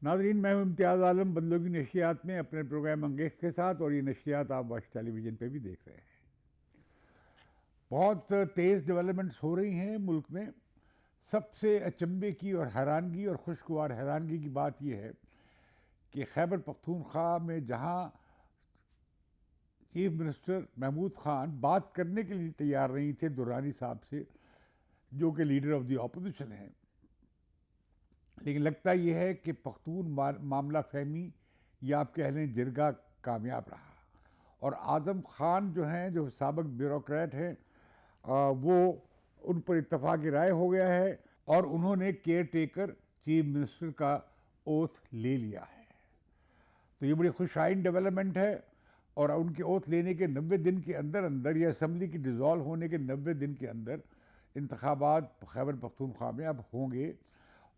नाज़रीन, मैं हूं इम्तियाज़ आलम बदलों की नशियात में अपने प्रोग्राम अंगेज़ के साथ, और ये नशियात आप वाश टेलीविज़न पे भी देख रहे हैं। बहुत तेज़ डेवलपमेंट्स हो रही हैं मुल्क में। सबसे अचंभे की और हैरानगी और खुशगवार हैरानगी की बात यह है कि खैबर पख्तूनख्वा में जहां चीफ मिनिस्टर महमूद खान बात करने के लिए तैयार नहीं थे दुर्रानी साहब से, जो कि लीडर ऑफ द अपोजिशन हैं, लेकिन लगता यह है कि पख्तून मामला फहमी या आप कह लें जिरगा कामयाब रहा। और आज़म खान जो हैं, जो साबिक ब्यूरोक्रेट हैं, वो उन पर इत्तफाक राय हो गया है और उन्होंने केयर टेकर चीफ मिनिस्टर का ओथ ले लिया है। तो ये बड़ी खुशाइन डेवलपमेंट है। और उनके ओथ लेने के 90 दिन के अंदर अंदर या असम्बली की डिज़ोल्व होने के 90 दिन के अंदर इंतखाबात खैबर पख्तूनख्वा में अब होंगे।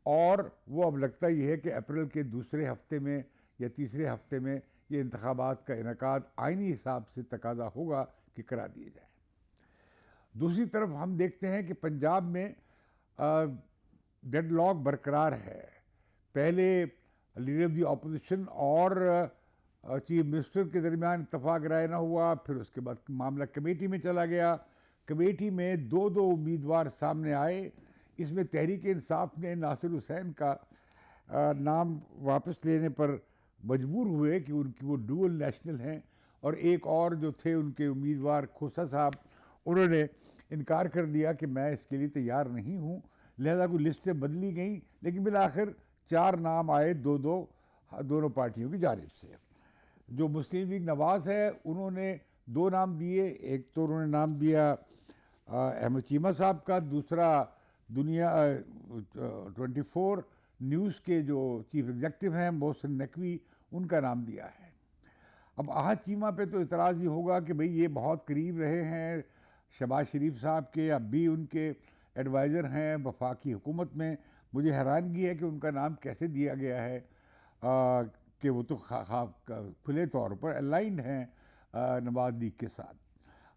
और वो अब लगता ही है कि अप्रैल के दूसरे हफ्ते में या तीसरे हफ्ते में ये इंतखाबात का इनकाद आइनी हिसाब से तकाजा होगा कि करा दिए जाए। दूसरी तरफ हम देखते हैं कि पंजाब में डेडलॉक बरकरार है। पहले लीडर ऑफ द अपोजिशन और चीफ मिनिस्टर के दरमियान इत्तफाक राय ना हुआ, फिर उसके बाद मामला कमेटी में चला गया। कमेटी में दो उम्मीदवार सामने आए। इसमें तहरीक इंसाफ ने नासिर हुसैन का नाम वापस लेने पर मजबूर हुए कि उनकी वो डुअल नेशनल हैं, और एक और जो थे उनके उम्मीदवार खोसा साहब, उन्होंने इनकार कर दिया कि मैं इसके लिए तैयार नहीं हूँ। लिहाजा कोई लिस्टें बदली गई, लेकिन बिल आखिर 4 नाम आए दोनों पार्टियों की जानिब से। जो मुस्लिम लीग नवाज़ है, उन्होंने 2 नाम दिए। एक तो उन्होंने नाम दिया अहमद चीमा साहब का, दूसरा दुनिया 24 न्यूज़ के जो चीफ एग्जेक्टिव हैं मोहसिन नकवी, उनका नाम दिया है। अब आहद चीमा पे तो इतराज़ ही होगा कि भाई ये बहुत करीब रहे हैं शहबाज शरीफ साहब के, अब भी उनके एडवाइज़र हैं वफाकी हुकूमत में। मुझे हैरानगी है कि उनका नाम कैसे दिया गया है कि वो तो खुले तौर पर अलाइंड हैं नवाज लीग के साथ।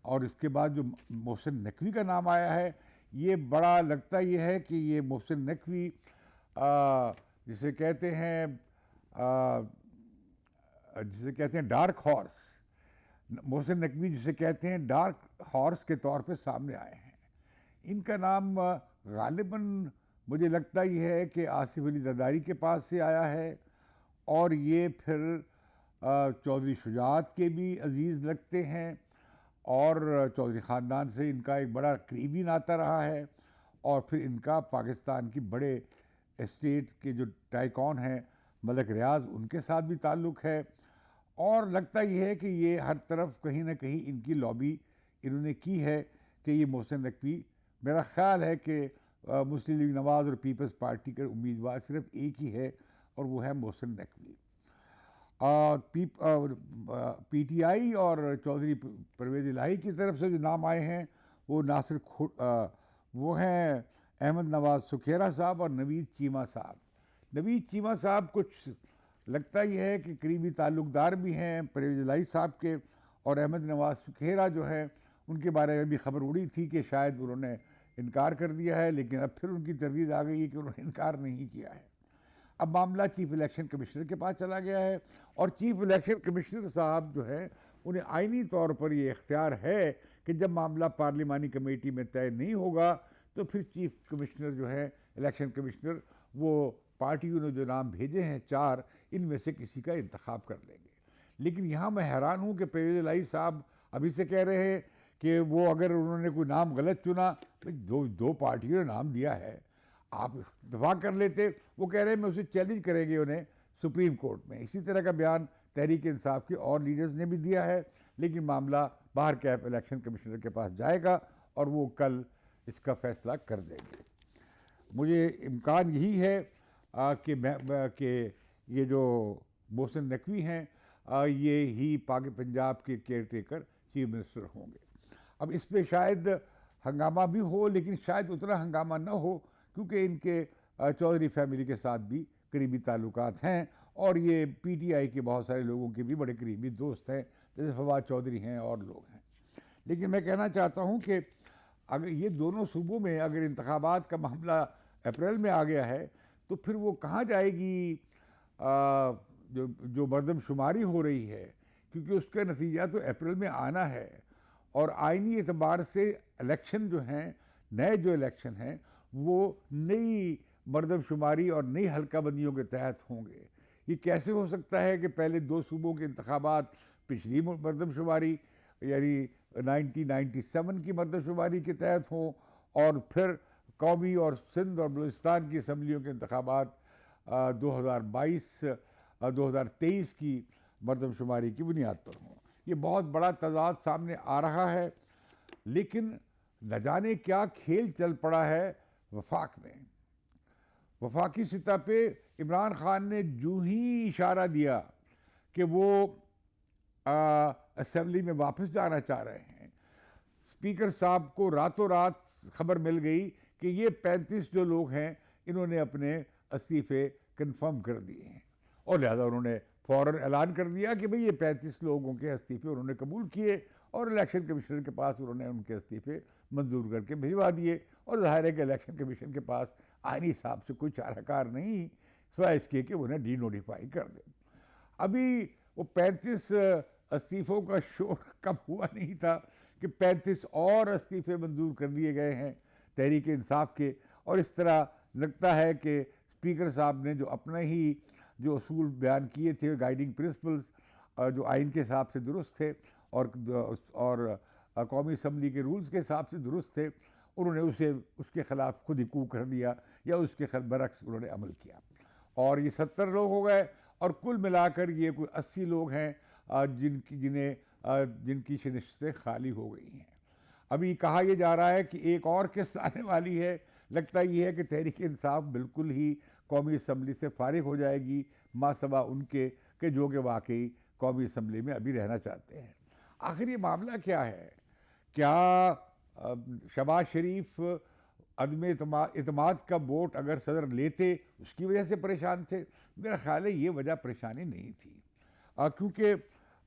और इसके बाद जो मोहसिन नकवी का नाम आया है, ये बड़ा लगता ये है कि ये मोहसिन नकवी जिसे कहते हैं डार्क हॉर्स, मोहसिन नकवी जिसे कहते हैं डार्क हॉर्स के तौर पे सामने आए हैं। इनका नाम गालिबन मुझे लगता ही है कि आसिफ अली जरदारी के पास से आया है, और ये फिर चौधरी शुजात के भी अजीज़ लगते हैं, और चौधरी ख़ानदान से इनका एक बड़ा करीबी नाता रहा है। और फिर इनका पाकिस्तान की बड़े एस्टेट के जो टाइकॉन हैं मलिक रियाज, उनके साथ भी ताल्लुक़ है। और लगता यह है कि ये हर तरफ कहीं ना कहीं इनकी लॉबी इन्होंने की है कि ये मोहसिन नकवी, मेरा ख़्याल है कि मुस्लिम लीग नवाज़ और पीपल्स पार्टी के उम्मीदवार सिर्फ एक ही है, और वो है मोहसिन नकवी। PTI और चौधरी परवेज़ इलाही की तरफ से जो नाम आए हैं वो वो हैं अहमद नवाज सुखेरा साहब और नवीद चीमा साहब। नवीद चीमा साहब कुछ लगता ही है कि करीबी ताल्लुकदार भी हैं परवेज़ इलाही साहब के, और अहमद नवाज सुखेरा जो है उनके बारे में भी खबर उड़ी थी कि शायद उन्होंने इनकार कर दिया है, लेकिन अब फिर उनकी तरदीद आ गई है कि उन्होंने इनकार नहीं किया है। अब मामला चीफ इलेक्शन कमिश्नर के पास चला गया है, और चीफ इलेक्शन कमिश्नर साहब जो है उन्हें आइनी तौर पर ये इख्तियार है कि जब मामला पार्लिमानी कमेटी में तय नहीं होगा तो फिर चीफ कमिश्नर जो है इलेक्शन कमिश्नर, वो पार्टियों ने जो नाम भेजे हैं 4, इनमें से किसी का इंतखाब कर लेंगे। लेकिन यहाँ मैं हैरान हूँ कि परवेज़ इलाही साहब अभी से कह रहे हैं कि वो अगर उन्होंने कोई नाम गलत चुना, भाई दो पार्टियों ने नाम दिया है, आप इत्तफाक कर लेते। वो कह रहे हैं मैं उसे चैलेंज करेंगे उन्हें सुप्रीम कोर्ट में। इसी तरह का बयान तहरीक इंसाफ के और लीडर्स ने भी दिया है, लेकिन मामला बाहर कैप इलेक्शन कमिश्नर के पास जाएगा और वो कल इसका फैसला कर देंगे। मुझे इम्कान यही है कि ये जो मोहसिन नकवी हैं ये ही पंजाब के केयर टेकर चीफ मिनिस्टर होंगे। अब इस पर शायद हंगामा भी हो, लेकिन शायद उतना हंगामा ना हो, क्योंकि इनके चौधरी फैमिली के साथ भी करीबी ताल्लुकात हैं, और ये PTI के बहुत सारे लोगों के भी बड़े करीबी दोस्त हैं, जैसे फवाद चौधरी हैं और लोग हैं। लेकिन मैं कहना चाहता हूँ कि अगर ये दोनों सूबों में अगर इंतखाबात का मामला अप्रैल में आ गया है, तो फिर वो कहाँ जाएगी जो जो मरदमशुमारी हो रही है, क्योंकि उसका नतीजा तो अप्रैल में आना है, और आइनी एतबार से इलेक्शन जो हैं, नए जो इलेक्शन हैं, वो नई मरदमशुमारी और नई हल्काबंदियों के तहत होंगे। ये कैसे हो सकता है कि पहले दो सूबों के इंतखाबात पिछली मरदमशुमारी यानी 1997 की मरदमशुमारी के तहत हों, और फिर कौमी और सिंध और बलूचिस्तान की असम्बलियों के इंतखाबात 2023 की मरदमशुमारी की बुनियाद पर हों। ये बहुत बड़ा तजाद सामने आ रहा है, लेकिन न जाने क्या खेल चल पड़ा है वफाक में। वफाकी सतह पे इमरान खान ने जो ही इशारा दिया कि वो असेंबली में वापस जाना चाह रहे हैं, स्पीकर साहब को रातों रात खबर मिल गई कि ये 35 जो लोग हैं, इन्होंने अपने इस्तीफे कंफर्म कर दिए हैं, और लिहाजा उन्होंने फ़ौरन ऐलान कर दिया कि भाई ये 35 लोगों के इस्तीफे उन्होंने कबूल किए, और इलेक्शन कमीशन के पास उन्होंने उनके इस्तीफे मंजूर करके भिजवा दिए। और जाहिर है कि इलेक्शन कमीशन के पास आईनी हिसाब से कोई चाराकार नहीं, सिवाय इसके कि उन्हें डी नोटिफाई कर दें। अभी वो 35 इस्तीफ़ों का शोर कब हुआ नहीं था कि 35 और इस्तीफे मंजूर कर दिए गए हैं तहरीक इंसाफ के। और इस तरह लगता है कि स्पीकर साहब ने जो अपने ही जो असूल बयान किए थे, गाइडिंग प्रिंसिपल्स, जो आइन के हिसाब से दुरुस्त थे और कौमी असम्बली के रूल्स के हिसाब से दुरुस्त थे, उन्होंने उसके ख़िलाफ़ खुद ही कू कर दिया, या उसके बरक्स उन्होंने अमल किया। और ये 70 लोग हो गए, और कुल मिलाकर ये कोई 80 लोग हैं जिनकी शिनश्तें खाली हो गई हैं। अभी कहा यह जा रहा है कि एक और किस्त आने वाली है। लगता ये है कि तहरीक इंसाफ बिल्कुल ही कौमी असम्बली से फारिग हो जाएगी, मासवा उनके कि जो कि वाकई कौमी असम्बली में अभी रहना चाहते हैं। आखिर ये मामला क्या है? क्या शहबाज शरीफ अदम इतमाद का वोट अगर सदर लेते उसकी वजह से परेशान थे? मेरा ख्याल है ये वजह परेशानी नहीं थी, क्योंकि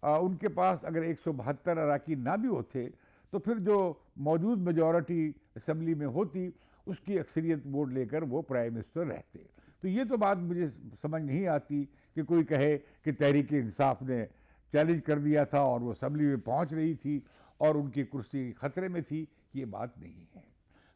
उनके पास अगर 172 अराकीन ना भी होते तो फिर जो मौजूद मेजॉरिटी असम्बली में होती उसकी अक्सरियत वोट लेकर वो प्राइम मिनिस्टर रहते। तो ये तो बात मुझे समझ नहीं आती कि कोई कहे कि तहरीक इंसाफ ने चैलेंज कर दिया था और वो असम्बली में पहुंच रही थी और उनकी कुर्सी ख़तरे में थी। ये बात नहीं है।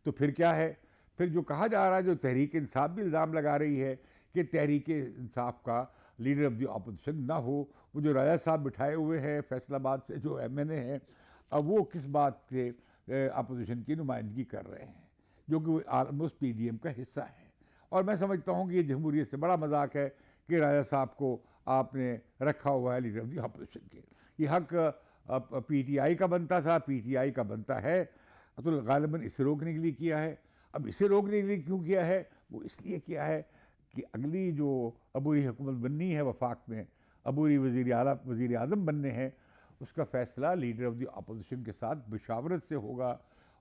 तो फिर क्या है? फिर जो कहा जा रहा है, जो तहरीक इंसाफ भी इल्ज़ाम लगा रही है कि तहरीक इंसाफ का लीडर ऑफ द अपोजिशन ना हो। वो जो राजा साहब बिठाए हुए हैं फैसलाबाद से, जो MNA हैं, अब वो किस बात से अपोजिशन की नुमाइंदगी कर रहे हैं, जो कि ऑलमोस्ट PDM का हिस्सा है। और मैं समझता हूँ कि ये जमहूरियत से बड़ा मजाक है कि राजा साहब को आपने रखा हुआ है लीडर ऑफ द अपोजिशन के। ये हक PTI का बनता था, PTI का बनता है, तो गालिबन इसे रोकने के लिए किया है। अब इसे रोकने के लिए क्यों किया है? वो इसलिए किया है कि अगली जो अबूरी हुकूमत बननी है वफाक में, अबूरी वज़ीर आज़म बनने हैं, उसका फ़ैसला लीडर ऑफ द अपोजिशन के साथ मशावरत से होगा।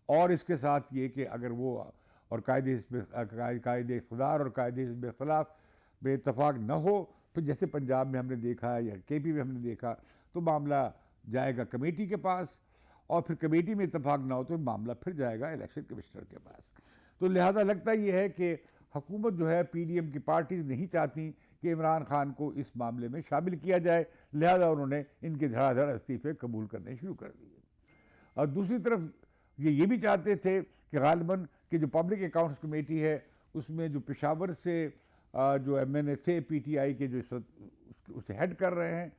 और इसके साथ ये कि अगर वो और कायदे इक़्तिदार और कायदे हिज़्ब इख्तिलाफ़ बेइत्तफ़ाक़ न हो, फिर जैसे पंजाब में हमने देखा या KP में हमने देखा, तो मामला जाएगा कमेटी के पास, और फिर कमेटी में इत्तफाक ना हो तो मामला फिर जाएगा इलेक्शन कमिश्नर के पास। तो लिहाजा लगता ये है कि हुकूमत जो है, PDM की पार्टीज़ नहीं चाहती कि इमरान खान को इस मामले में शामिल किया जाए, लिहाजा उन्होंने इनके धड़ाधड़ इस्तीफ़े कबूल करने शुरू कर दिए। और दूसरी तरफ ये भी चाहते थे कि गालिबन कि जो पब्लिक अकाउंट्स कमेटी है, उसमें जो पेशावर से जो MNA थे PTI के, जो उसे हेड कर रहे हैं,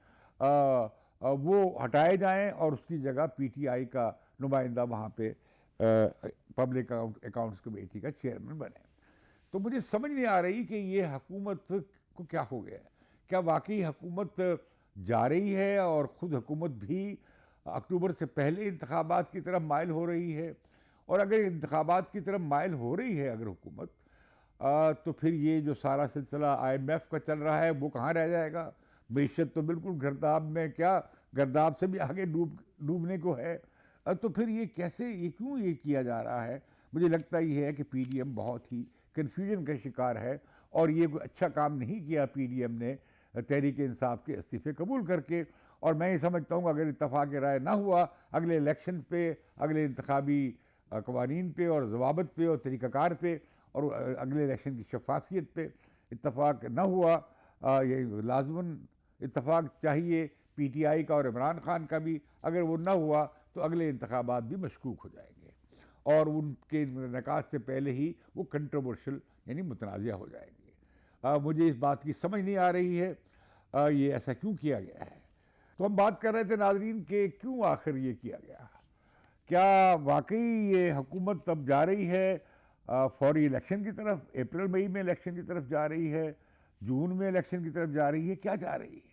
वो हटाए जाएं और उसकी जगह PTI का नुमाइंदा वहाँ पे पब्लिक अकाउंट्स कमेटी का चेयरमैन बने। तो मुझे समझ नहीं आ रही कि ये हुकूमत को क्या हो गया है। क्या वाकई हुकूमत जा रही है और ख़ुद हुकूमत भी अक्टूबर से पहले इंतखाबात की तरफ माइल हो रही है? और अगर इंतखाबात की तरफ माइल हो रही है अगर हुकूमत, तो फिर ये जो सारा सिलसिला IMF का चल रहा है वो कहाँ रह जाएगा? मईशत तो बिल्कुल गर्दाब में, क्या गर्दाब से भी आगे डूबने को है। तो फिर ये कैसे, ये क्यों ये किया जा रहा है? मुझे लगता ये है कि PDM बहुत ही कन्फ्यूजन का शिकार है, और ये कोई अच्छा काम नहीं किया PDM ने तहरीक इंसाफ के इस्तीफ़े कबूल करके। और मैं ये समझता हूँ अगर इत्तफाक़ राय ना हुआ अगले इलेक्शन पे, अगले इंतखाबी कवानीन पे और ज़वाबत पे और तरीक़ाकार पे, और अगले इलेक्शन की शफाफियत पे इत्तफाक़ न हुआ, ये लाजमन इत्तफाक चाहिए पीटीआई का और इमरान खान का भी। अगर वो ना हुआ तो अगले इंतखाबात भी मशकूक हो जाएंगे और उनके इनेकाद से पहले ही वो कंट्रोवर्शियल यानी मुतनाज़ा हो जाएंगे। मुझे इस बात की समझ नहीं आ रही है ये ऐसा क्यों किया गया है। तो हम बात कर रहे थे नाजरीन के क्यों आखिर ये किया गया। क्या वाकई ये हुकूमत अब जा रही है फौरी इलेक्शन की तरफ, अप्रैल मई में इलेक्शन की तरफ जा रही है, जून में इलेक्शन की तरफ जा रही है, क्या जा रही है?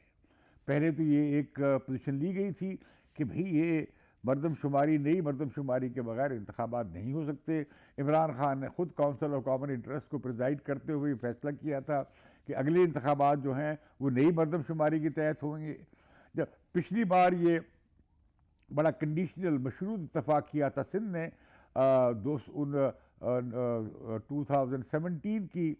पहले तो ये एक पोजीशन ली गई थी कि भाई ये मरदमशुमारी, नई मरदमशुमारी के बगैर इंतखाबात नहीं हो सकते। इमरान खान ने ख़ुद काउंसिल ऑफ कॉमन इंटरेस्ट को प्रिजाइड करते हुए फैसला किया था कि अगले इंतखाबात जो हैं वो नई मरदमशुमारी के तहत होंगे। जब पिछली बार ये बड़ा कंडीशनल मशरूत इत्तफाक किया था सिंध ने 2017 की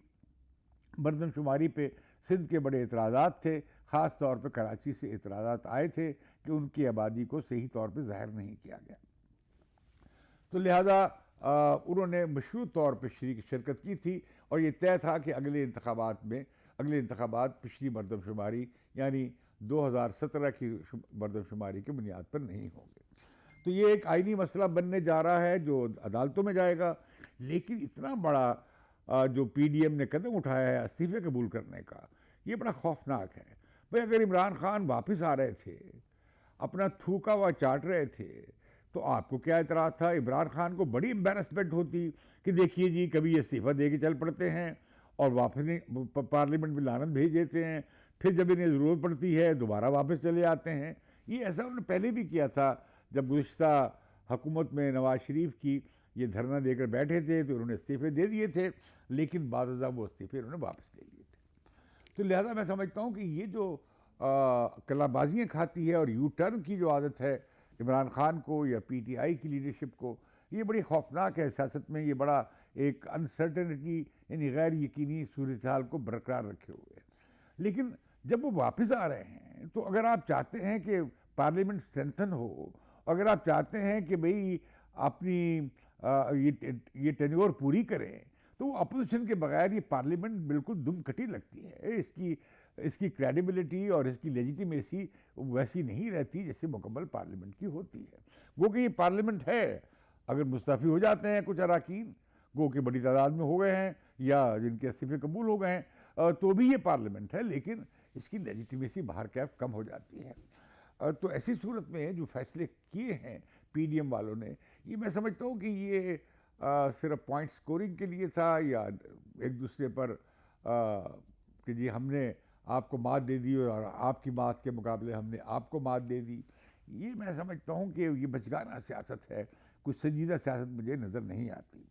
मरदमशुमारी पे सिंध के बड़े एतराज़ात थे, ख़ास तौर पे कराची से एतराज़ात आए थे कि उनकी आबादी को सही तौर पे ज़ाहिर नहीं किया गया। तो लिहाजा उन्होंने मशरूत तौर पे शिरकत की थी और ये तय था कि अगले इंतखाबात पिछली मरदमशुमारी यानी 2017 की मरदमशुमारी की बुनियाद पर नहीं होंगे। तो ये एक आइनी मसला बनने जा रहा है जो अदालतों में जाएगा। लेकिन इतना बड़ा जो पीडीएम ने कदम उठाया है इस्तीफ़े कबूल करने का, ये बड़ा खौफनाक है। भाई अगर इमरान खान वापस आ रहे थे, अपना थूका हुआ चाट रहे थे, तो आपको क्या एतराज़ था? इमरान खान को बड़ी एम्बेरसमेंट होती कि देखिए जी कभी ये इस्तीफ़ा दे के चल पड़ते हैं और वापस नहीं पार्लियामेंट में लानत भेज देते हैं, फिर जब इन्हें ज़रूरत पड़ती है दोबारा वापस चले आते हैं। ये ऐसा उन्होंने पहले भी किया था जब गुज़िश्ता हुकूमत में नवाज़ शरीफ की ये धरना देकर बैठे थे तो उन्होंने इस्तीफ़े दे दिए थे, लेकिन बाज़ वो इस्तीफ़े उन्होंने वापस ले लिए थे। तो लिहाजा मैं समझता हूँ कि ये जो कलाबाजियाँ खाती है और यू टर्न की जो आदत है इमरान खान को या पीटीआई की लीडरशिप को, ये बड़ी खौफनाक है। सियासत में ये बड़ा एक अनसर्टनिटी यानी गैर यकीनी सूरत हाल को बरकरार रखे हुए है। लेकिन जब वो वापस आ रहे हैं तो अगर आप चाहते हैं कि पार्लियामेंट स्ट्रेंथन हो, अगर आप चाहते हैं कि भाई अपनी ये टेन्योर पूरी करें, तो वो अपोजिशन के बगैर ये पार्लियामेंट बिल्कुल दुमकटी लगती है। इसकी क्रेडिबिलिटी और इसकी लेजिटिमेसी वैसी नहीं रहती जैसे मुकम्मल पार्लियामेंट की होती है। वो कि ये पार्लियामेंट है, अगर मुस्तफ़ी हो जाते हैं कुछ अरकान, गो कि बड़ी तादाद में हो गए हैं या जिनके इस्तीफ़े कबूल हो गए हैं, तो भी ये पार्लियामेंट है, लेकिन इसकी लेजिटिमेसी बाहर कैफ कम हो जाती है। तो ऐसी सूरत में जो फैसले किए हैं पीडीएम वालों ने, ये मैं समझता हूँ कि ये सिर्फ पॉइंट स्कोरिंग के लिए था या एक दूसरे पर कि जी हमने आपको मात दे दी और आपकी मात के मुकाबले हमने आपको मात दे दी। ये मैं समझता हूँ कि ये बचगाना सियासत है, कुछ संजीदा सियासत मुझे नज़र नहीं आती।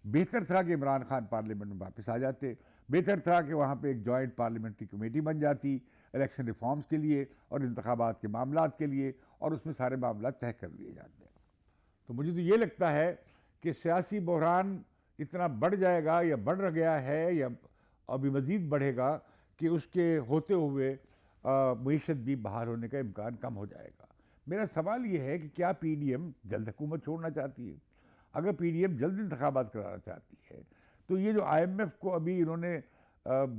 बेहतर था कि इमरान खान पार्लियामेंट में वापस आ जाते, बेहतर था कि वहाँ पे एक जॉइंट पार्लियामेंट्री कमेटी बन जाती इलेक्शन रिफॉर्म्स के लिए और इंतखाबात के मामलात के लिए, और उसमें सारे मामला तय कर लिए जाते। तो मुझे तो ये लगता है कि सियासी बहरान इतना बढ़ जाएगा या बढ़ गया है या अभी मज़ीद बढ़ेगा कि उसके होते हुए मईशत भी बाहर होने का इम्कान कम हो जाएगा। मेरा सवाल ये है कि क्या पीडीएम जल्द हुकूमत छोड़ना चाहती है? अगर पीडीएम जल्द इंतखाबात कराना चाहती है तो ये जो आईएमएफ को अभी इन्होंने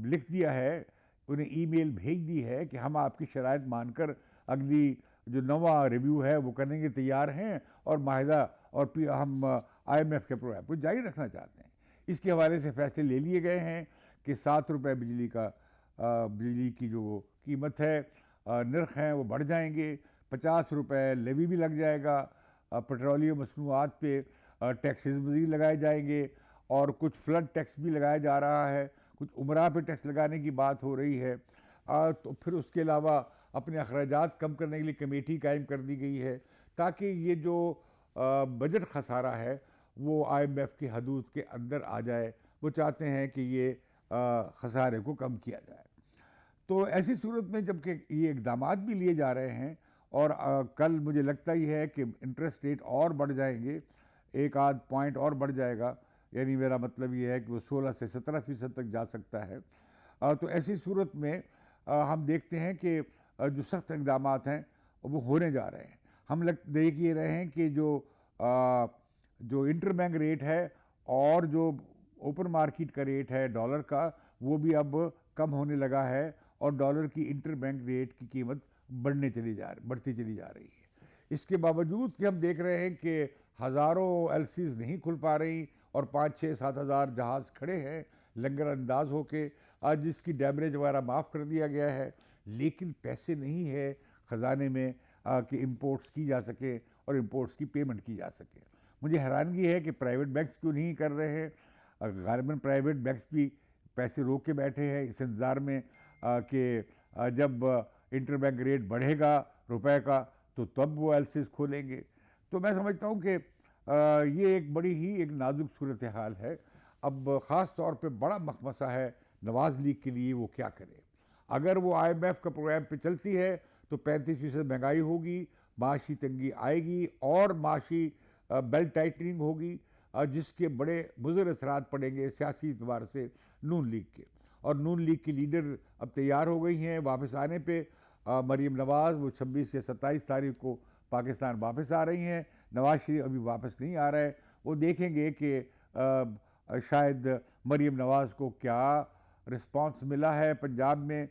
लिख दिया है, उन्हें ईमेल भेज दी है कि हम आपकी शराइत मानकर अगली जो नवा रिव्यू है वो करने के तैयार हैं और माहिदा और हम आईएमएफ के प्रोग्राम को जारी रखना चाहते हैं। इसके हवाले से फैसले ले लिए गए हैं कि 7 रुपये बिजली की जो कीमत है, नर्ख हैं वो बढ़ जाएंगे, 50 रुपये लेवी भी लग जाएगा, पेट्रोलियम मसनूआत पे टैक्सेस मज़ीद लगाए जाएंगे और कुछ फ्लड टैक्स भी लगाया जा रहा है, कुछ उमरा पे टैक्स लगाने की बात हो रही है। तो फिर उसके अलावा अपने अखराजात कम करने के लिए कमेटी कायम कर दी गई है ताकि ये जो बजट खसारा है वो आईएमएफ की हदूद के अंदर आ जाए। वो चाहते हैं कि ये खसारे को कम किया जाए। तो ऐसी सूरत में जबकि ये इक़दाम भी लिए जा रहे हैं और कल मुझे लगता ही है कि इंटरेस्ट रेट और बढ़ जाएंगे, एक आध पॉइंट और बढ़ जाएगा, यानी मेरा मतलब ये है कि वो 16 से 17% तक जा सकता है। तो ऐसी सूरत में हम देखते हैं कि जो सख्त इक़दाम हैं वो होने जा रहे हैं। हम देख ये रहे हैं कि जो इंटरबैंक रेट है और जो ओपन मार्केट का रेट है डॉलर का, वो भी अब कम होने लगा है और डॉलर की इंटरबैंक रेट की कीमत बढ़ती चली जा रही है। इसके बावजूद कि हम देख रहे हैं कि हज़ारों एलसीज नहीं खुल पा रही और 5-6-7 हज़ार जहाज़ खड़े हैं लंगर अंदाज होके, आज जिसकी डैमरेज वगैरह माफ़ कर दिया गया है, लेकिन पैसे नहीं है ख़जाने में कि इंपोर्ट्स की जा सके और इंपोर्ट्स की पेमेंट की जा सके। मुझे हैरानगी है कि प्राइवेट बैंक्स क्यों नहीं कर रहे हैं। गालिबन प्राइवेट बैंक्स भी पैसे रोक के बैठे हैं इस इंतज़ार में कि जब इंटरबैंक रेट बढ़ेगा रुपए का तो तब वो एलसीज खोलेंगे। तो मैं समझता हूँ कि ये एक बड़ी ही एक नाजुक सूरत हाल है। अब ख़ास तौर पे बड़ा मखमसा है नवाज़ लीग के लिए, वो क्या करे। अगर वो IMF का प्रोग्राम पे चलती है तो 35% महंगाई होगी, माशी तंगी आएगी और माशी बेल्ट टाइटनिंग होगी, जिसके बड़े मुज़र असरात पड़ेंगे सियासी एतबार से नून लीग के। और नून लीग की लीडर अब तैयार हो गई हैं वापस आने पे। मरीम नवाज़ वो 26 या 27 तारीख को पाकिस्तान वापस आ रही हैं। नवाज शरीफ अभी वापस नहीं आ रहा है। वो देखेंगे कि शायद मरीम नवाज़ को क्या रिस्पांस मिला है पंजाब में,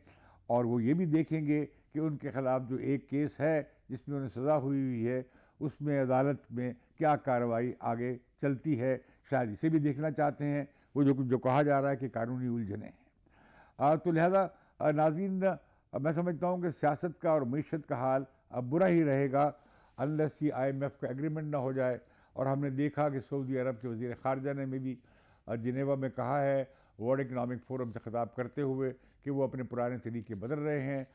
और वो ये भी देखेंगे कि उनके ख़िलाफ़ जो एक केस है जिसमें उन्हें सज़ा हुई है उसमें अदालत में क्या कार्रवाई आगे चलती है। शायद इसे भी देखना चाहते हैं वो जो कहा जा रहा है कि कानूनी उलझनें हैं। तो लिहाजा नाज़रीन, मैं समझता हूँ कि सियासत का और मीशत का हाल अब बुरा ही रहेगा अनलेस ये IMF का एग्रीमेंट ना हो जाए। और हमने देखा कि सऊदी अरब के वज़ीर ख़ारजा ने भी जिनेवा में कहा है वर्ल्ड इकनॉमिक फोरम से ख़िताब करते हुए कि वो अपने पुराने तरीके बदल रहे हैं।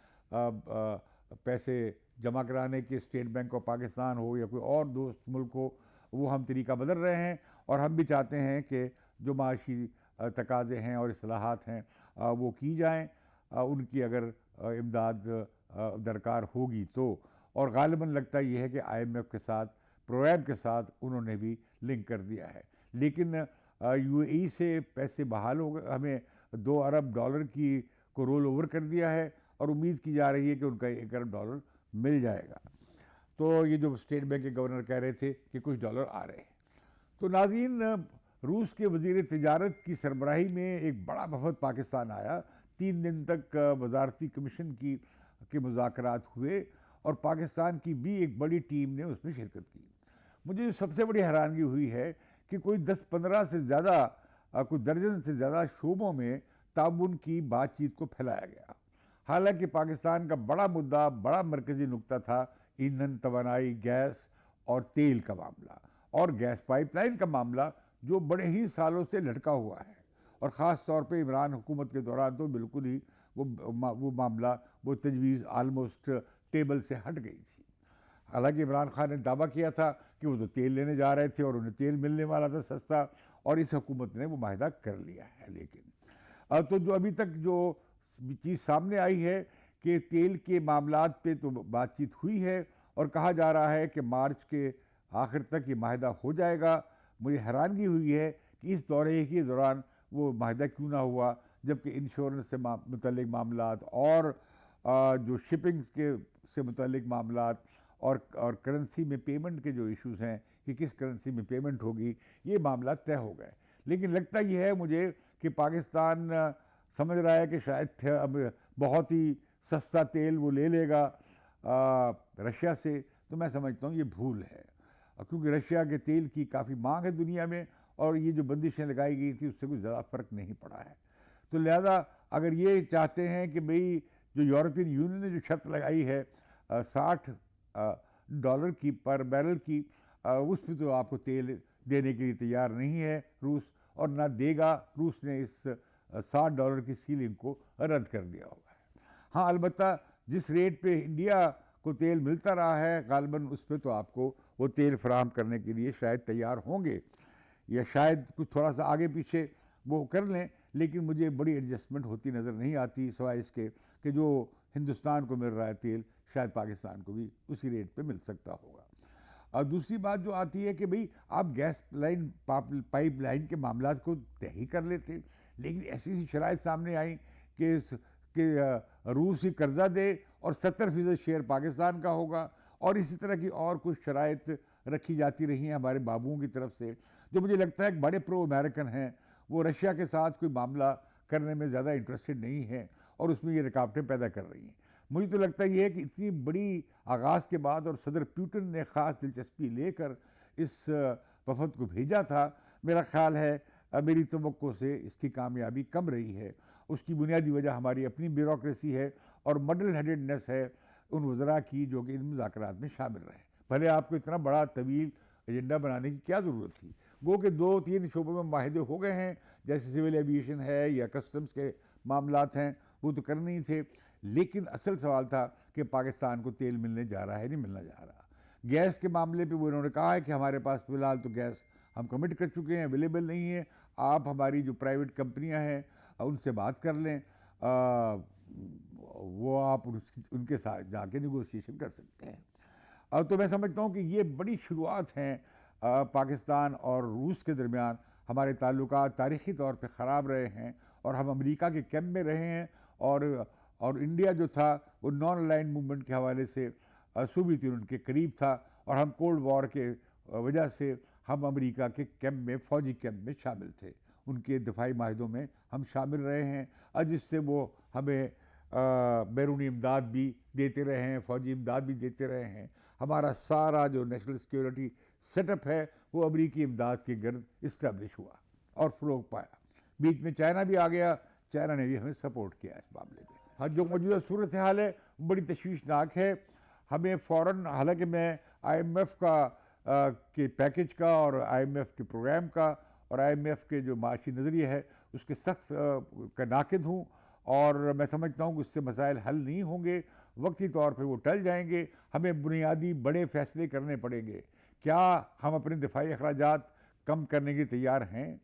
पैसे जमा कराने के स्टेट बैंक ऑफ पाकिस्तान हो या कोई और दोस्त मुल्क हो, वो हम तरीका बदल रहे हैं और हम भी चाहते हैं कि जो माशी तकाज़े हैं और इस्लाहात हैं वो की जाएँ, उनकी अगर इमदाद दरकार होगी तो। और गालिबन लगता ये है कि IMF के साथ प्रोग्राम के साथ उन्होंने भी लिंक कर दिया है। लेकिन UAE से पैसे बहाल हो गए, हमें $2 अरब की को रोल ओवर कर दिया है और उम्मीद की जा रही है कि उनका $1 अरब मिल जाएगा। तो ये जो स्टेट बैंक के गवर्नर कह रहे थे कि कुछ डॉलर आ रहे हैं। तो नाज़रीन, रूस के वज़ीर तिजारत की सरबराही में एक बड़ा वफ़द पाकिस्तान आया। 3 दिन तक वज़ारती कमीशन के मुज़ाकरात हुए और पाकिस्तान की भी एक बड़ी टीम ने उसमें शिरकत की। मुझे जो सबसे बड़ी हैरानगी हुई है कि कोई 10-15 से ज़्यादा कोई दर्जन से ज़्यादा शोबों में ताउन की बातचीत को फैलाया गया। हालांकि पाकिस्तान का बड़ा मुद्दा, बड़ा मरकज़ी नुक्ता था ईंधन, तवानाई, गैस और तेल का मामला और गैस पाइपलाइन का मामला, जो बड़े ही सालों से लटका हुआ है। और ख़ास तौर पे इमरान हुकूमत के दौरान तो बिल्कुल ही वो मामला, वो तजवीज़ आलमोस्ट टेबल से हट गई थी। हालांकि इमरान खान ने दावा किया था कि वो तो तेल लेने जा रहे थे और उन्हें तेल मिलने वाला था सस्ता, और इस हुकूमत ने वो माहिदा कर लिया है। लेकिन तो जो अभी तक जो चीज़ सामने आई है कि तेल के मामलात पे तो बातचीत हुई है और कहा जा रहा है कि मार्च के आखिर तक ये माहिदा हो जाएगा। मुझे हैरानगी हुई है कि इस दौरे के दौरान वो माहिदा क्यों ना हुआ, जबकि इंश्योरेंस से मुतल्लिक मामलात और जो शिपिंग के से मुतल्लिक मामलात और करेंसी में पेमेंट के जो इश्यूज़ हैं कि किस करेंसी में पेमेंट होगी, ये मामला तय हो गए। लेकिन लगता ये है मुझे कि पाकिस्तान समझ रहा है कि शायद अब बहुत ही सस्ता तेल वो ले लेगा रशिया से। तो मैं समझता हूँ ये भूल है, क्योंकि रशिया के तेल की काफ़ी मांग है दुनिया में और ये जो बंदिशें लगाई गई थी उससे कोई ज़्यादा फ़र्क नहीं पड़ा है। तो लिहाजा अगर ये चाहते हैं कि भाई जो यूरोपियन यूनियन ने जो शर्त लगाई है $60 की पर बैरल की, उस पर तो आपको तेल देने के लिए तैयार नहीं है रूस, और ना देगा। रूस ने इस $60 की सीलिंग को रद्द कर दिया हुआ है। हाँ, अलबत्ता जिस रेट पे इंडिया को तेल मिलता रहा है गालिबन उस पर तो आपको वो तेल फराहम करने के लिए शायद तैयार होंगे, या शायद कुछ थोड़ा सा आगे पीछे वो कर लें। लेकिन मुझे बड़ी एडजस्टमेंट होती नज़र नहीं आती, सिवाय इसके कि जो हिंदुस्तान को मिल रहा है तेल शायद पाकिस्तान को भी उसी रेट पे मिल सकता होगा। और दूसरी बात जो आती है कि भाई आप गैस लाइन पाइप लाइन के मामला को तय ही कर लेते, लेकिन ऐसी शराइत सामने आई कि रूस ही कर्जा दे और 70% शेयर पाकिस्तान का होगा, और इसी तरह की और कुछ शराइत रखी जाती रही हैं हमारे बाबुओं की तरफ से, जो मुझे लगता है बड़े प्रो अमेरिकन हैं। वो रशिया के साथ कोई मामला करने में ज़्यादा इंटरेस्टेड नहीं है और उसमें ये रुकावटें पैदा कर रही हैं। मुझे तो लगता ये है कि इतनी बड़ी आगाज़ के बाद और सदर पुतिन ने ख़ास दिलचस्पी लेकर इस वफद को भेजा था, मेरा ख़्याल है मेरी तवक्को से इसकी कामयाबी कम रही है। उसकी बुनियादी वजह हमारी अपनी ब्यूरोक्रेसी है और मडल हेडेडनेस है उन वज़रा की जो कि इन मुज़ाकरात में शामिल रहे। भले आपको इतना बड़ा तवील एजेंडा बनाने की क्या ज़रूरत थी। गो के 2-3 शोबों में माहिदे हो गए हैं, जैसे सिविल एविएशन है या कस्टम्स के मामलात हैं, वो तो करने ही थे। लेकिन असल सवाल था कि पाकिस्तान को तेल मिलने जा रहा है, नहीं मिलना जा रहा। गैस के मामले पे वो इन्होंने कहा है कि हमारे पास फ़िलहाल तो गैस हम कमिट कर चुके हैं, अवेलेबल नहीं है, आप हमारी जो प्राइवेट कंपनियां हैं उनसे बात कर लें, वो आप उनके साथ जाके निगोशिएशन कर सकते हैं। तो मैं समझता हूँ कि ये बड़ी शुरुआत हैं पाकिस्तान और रूस के दरमियान। हमारे ताल्लुकात तारीख़ी तौर पे ख़राब रहे हैं और हम अमेरिका के कैंप में रहे हैं, और इंडिया जो था वो नॉन अलाइंड मूवमेंट के हवाले से सोवियत यूनियन के करीब था, और हम कोल्ड वॉर के वजह से हम अमेरिका के कैंप में, फ़ौजी कैंप में शामिल थे। उनके दिफाई माहिदों में हम शामिल रहे हैं, जिससे वो हमें बैरूनी इमदाद भी देते रहे हैं, फ़ौजी इमदाद भी देते रहे हैं। हमारा सारा जो नेशनल सिक्योरिटी सेटअप है वो अमरीकी इमदाद के गर्द इस्टेब्लिश हुआ और फ़रोग पाया। बीच में चाइना भी आ गया, चाइना ने भी हमें सपोर्ट किया इस मामले में। हाँ, जो मौजूदा सूरत हाल है बड़ी तशवीशनाक है। हमें फ़ौरन, हालांकि मैं IMF के पैकेज का और IMF के प्रोग्राम का और IMF के जो माशी नज़रिया है उसके सख्त का नाकिद हूँ, और मैं समझता हूँ कि उससे मसाइल हल नहीं होंगे, वक्ती तौर पे वो टल जाएंगे। हमें बुनियादी बड़े फ़ैसले करने पड़ेंगे। क्या हम अपने दिफाई अखराजात कम करने के तैयार हैं?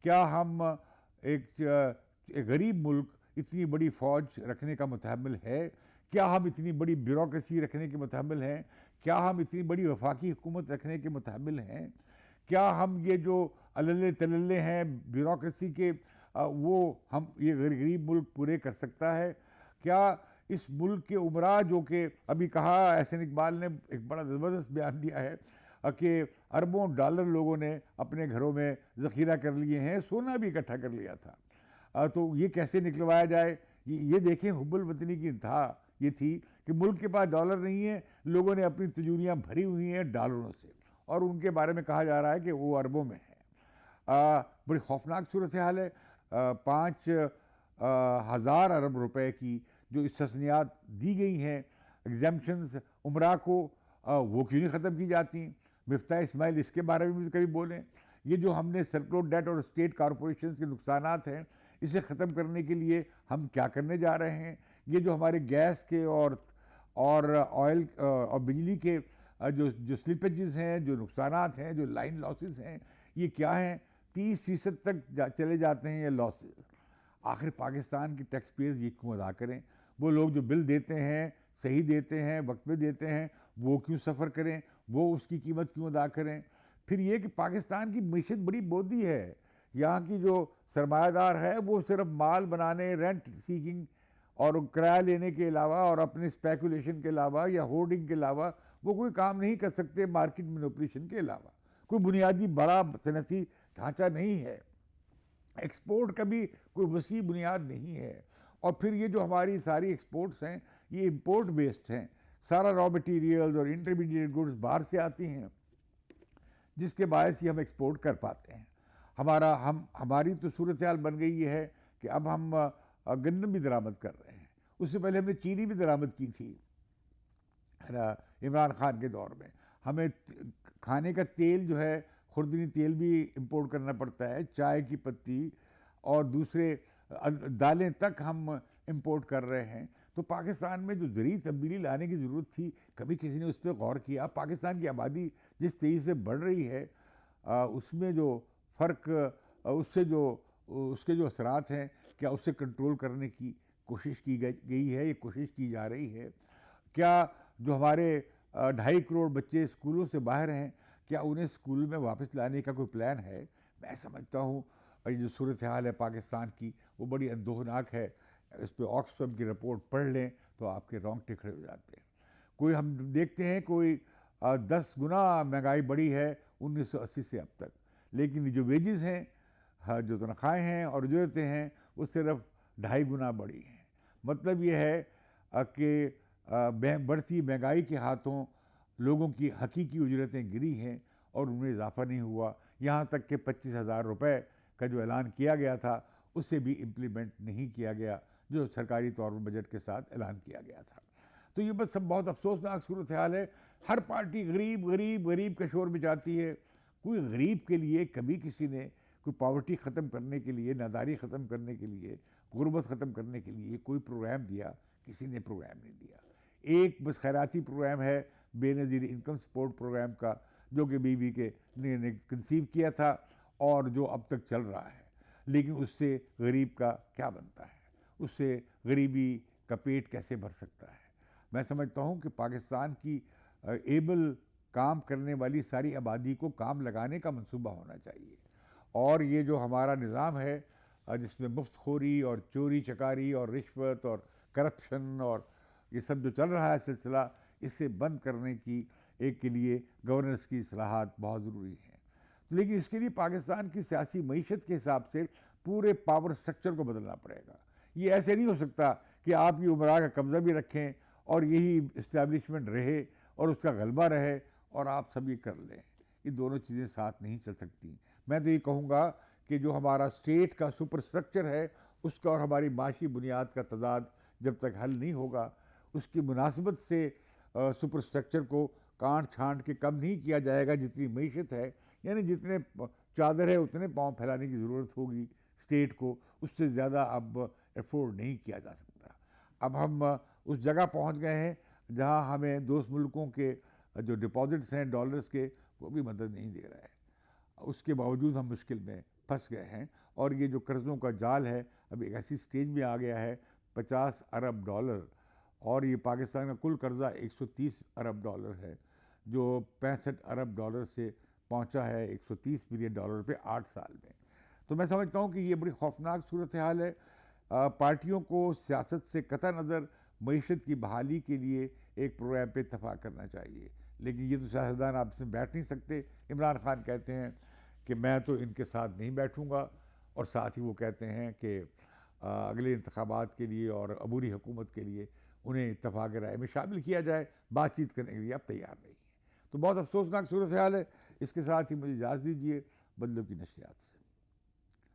क्या हम एक गरीब मुल्क इतनी बड़ी फ़ौज रखने का मुतहम्मिल है? क्या हम इतनी बड़ी ब्यूरोक्रेसी रखने के मुतहम्मिल हैं? क्या हम इतनी बड़ी वफाकी हुकूमत रखने के मुतहम्मिल हैं? क्या हम ये जो अल्ले तल्ले हैं ब्यूरोक्रेसी के, वो हम ये गरीब मुल्क पूरे कर सकता है? क्या इस मुल्क के उमरा, जो कि अभी कहा एहसन इकबाल ने एक बड़ा ज़बरदस्त बयान दिया है कि अरबों डॉलर लोगों ने अपने घरों में ज़ख़ीरा कर लिए हैं, सोना भी इकट्ठा कर लिया था, तो ये कैसे निकलवाया जाए? ये देखें, हुब्बुल वतनी की इंतहा ये थी कि मुल्क के पास डॉलर नहीं है, लोगों ने अपनी तिजोरियाँ भरी हुई हैं डॉलरों से, और उनके बारे में कहा जा रहा है कि वो अरबों में है। बड़ी खौफनाक सूरत हाल है। 5,000 अरब रुपए की जो इस्तस्नियात दी गई हैं एग्जाम्पशंस उमरा को, वो क्यों नहीं ख़त्म की जाती? मिफ्ता इस्माइल इसके बारे में भी कभी बोलें। ये जो हमने सर्कुलर डेट और स्टेट कॉरपोरेशन के नुकसानात हैं, इसे ख़त्म करने के लिए हम क्या करने जा रहे हैं? ये जो हमारे गैस के और ऑयल और बिजली के जो स्लिपेजेस हैं, जो नुकसानात हैं, जो लाइन लॉसेस हैं, ये क्या हैं? 30% तक चले जाते हैं ये लॉसेस। आखिर पाकिस्तान के टैक्स पेयर्स ये क्यों अदा करें? वो लोग जो बिल देते हैं, सही देते हैं, वक्त पे देते हैं, वो क्यों सफ़र करें? वो उसकी कीमत क्यों अदा करें? फिर ये कि पाकिस्तान की मीशत बड़ी बोदी है। यहाँ की जो सरमायादार है वो सिर्फ माल बनाने, रेंट सीकिंग और किराया लेने के अलावा और अपने स्पेकुलेशन के अलावा या होर्डिंग के अलावा वो कोई काम नहीं कर सकते, मार्केट मैनिपुलेशन के अलावा। कोई बुनियादी बड़ा सनती ढांचा नहीं है, एक्सपोर्ट का भी कोई वसी बुनियाद नहीं है। और फिर ये जो हमारी सारी एक्सपोर्ट्स हैं ये इंपोर्ट बेस्ड हैं। सारा रॉ मटेरियल्स और इंटरमीडिएट गुड्स बाहर से आती हैं, जिसके बायस ही हम एक्सपोर्ट कर पाते हैं। हमारी तो सूरत हाल बन गई है कि अब हम गंदम भी दरामद कर रहे हैं। उससे पहले हमने चीनी भी दरामद की थी, है ना, इमरान खान के दौर में। हमें खाने का तेल जो है, खुर्दनी तेल भी इंपोर्ट करना पड़ता है, चाय की पत्ती और दूसरे दालें तक हम इंपोर्ट कर रहे हैं। तो पाकिस्तान में जो ज़रूरी तब्दीली लाने की ज़रूरत थी, कभी किसी ने उस पर गौर किया? पाकिस्तान की आबादी जिस तेज़ी से बढ़ रही है, उसमें जो फ़र्क, उसके जो असरात हैं, क्या उससे कंट्रोल करने की कोशिश की गई है? ये कोशिश की जा रही है? क्या जो हमारे 2.5 करोड़ बच्चे स्कूलों से बाहर हैं, क्या उन्हें स्कूल में वापस लाने का कोई प्लान है? मैं समझता हूँ ये जो सूरत हाल है पाकिस्तान की, वो बड़ी अंदोहनाक है। इस पर ऑक्सफैम की रिपोर्ट पढ़ लें तो आपके रोंगटे खड़े हो जाते हैं। कोई हम देखते हैं कोई 10 गुना महंगाई बढ़ी है 1980 से अब तक, लेकिन जो वेजेस हैं, जो तनख्वाहें हैं और ज़रूरतें हैं, वो सिर्फ 2.5 गुना बढ़ी हैं। मतलब ये है कि बढ़ती महंगाई के हाथों लोगों की हकीकी उजरतें गिरी हैं और उनमें इजाफा नहीं हुआ। यहाँ तक कि 25,000 रुपये का जो ऐलान किया गया था उसे भी इम्प्लीमेंट नहीं किया गया, जो सरकारी तौर पर बजट के साथ ऐलान किया गया था। तो ये बस सब बहुत अफसोसनाक सूरत हाल है। हर पार्टी गरीब गरीब गरीब का शोर मचाती है। कोई गरीब के लिए कभी किसी ने कोई पॉवर्टी ख़त्म करने के लिए, नादारी ख़त्म करने के लिए, गुर्बत ख़त्म करने के लिए कोई प्रोग्राम दिया? किसी ने प्रोग्राम नहीं दिया। एक बस खैराती प्रोग्राम है बेनज़ीर इनकम सपोर्ट प्रोग्राम का, जो कि बीबी के ने कंसीव किया था और जो अब तक चल रहा है। लेकिन उससे गरीब का क्या बनता है? उससे गरीबी का पेट कैसे भर सकता है? मैं समझता हूँ कि पाकिस्तान की एबल काम करने वाली सारी आबादी को काम लगाने का मंसूबा होना चाहिए। और ये जो हमारा निज़ाम है जिसमें मुफ्तखोरी और चोरी चकारी और रिश्वत और करप्शन और ये सब जो चल रहा है सिलसिला, इसे बंद करने की एक के लिए गवर्नेंस की इस्लाहात बहुत ज़रूरी है। लेकिन इसके लिए पाकिस्तान की सियासी मईशत के हिसाब से पूरे पावर स्ट्रक्चर को बदलना पड़ेगा। ये ऐसे नहीं हो सकता कि आप ये उमरा का कब्ज़ा भी रखें और यही इस्टेब्लिशमेंट रहे और उसका गलबा रहे और आप सब ये कर लें। ये दोनों चीज़ें साथ नहीं चल सकती। मैं तो ये कहूँगा कि जो हमारा स्टेट का सुपर स्ट्रक्चर है उसका और हमारी माशी बुनियाद का तजाद जब तक हल नहीं होगा, उसकी मुनासिबत से सुपर स्ट्रक्चर को काट छांट के कम नहीं किया जाएगा जितनी मईशत है, यानी जितने चादर है उतने पाँव फैलाने की ज़रूरत होगी स्टेट को, उससे ज़्यादा अब एफोर्ड नहीं किया जा सकता। अब हम उस जगह पहुंच गए हैं जहां हमें दोस्त मुल्कों के जो डिपॉजिट्स हैं डॉलर्स के, वो भी मदद नहीं दे रहा है। उसके बावजूद हम मुश्किल में फंस गए हैं और ये जो कर्ज़ों का जाल है अब एक ऐसी स्टेज में आ गया है, 50 अरब डॉलर, और ये पाकिस्तान का कुल कर्ज़ा 130 अरब डॉलर है, जो 65 अरब डॉलर से पहुंचा है 130 मिलियन डॉलर पे 8 साल में। तो मैं समझता हूँ कि ये बड़ी खौफनाक सूरत हाल है। पार्टियों को सियासत से कतई नज़र मईशत की बहाली के लिए एक प्रोग्राम पे इत्तफाक करना चाहिए, लेकिन ये तो सियासतदान आपस में बैठ नहीं सकते। इमरान खान कहते हैं कि मैं तो इनके साथ नहीं बैठूंगा, और साथ ही वो कहते हैं कि अगले इंतखाबात के लिए और अबूरी हुकूमत के लिए उन्हें इत्तफाक राय में शामिल किया जाए, बातचीत करने के लिए आप तैयार नहीं हैं। तो बहुत अफसोसनाक सूरत हाल है। इसके साथ ही मुझे इजाज़त दीजिए बदलों की नशरियात से।